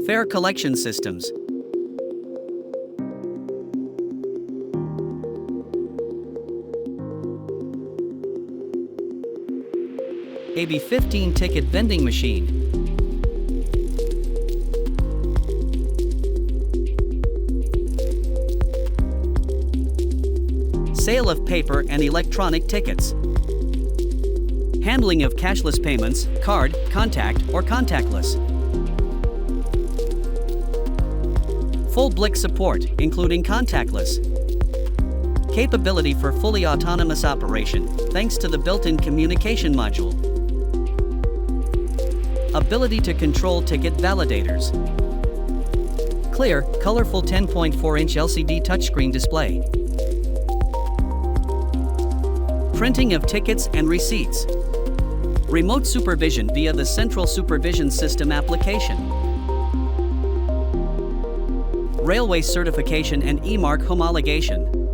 Fare collection systems. AB15 ticket vending machine. Sale of paper and electronic tickets. Handling of cashless payments, card, contact, or contactless. Full BLIC support, including contactless. Capability for fully autonomous operation, thanks to the built-in communication module. Ability to control ticket validators. Clear, colorful 10.4-inch LCD touchscreen display. Printing of tickets and receipts. Remote supervision via the Central Supervision System application. Railway certification and E-mark homologation.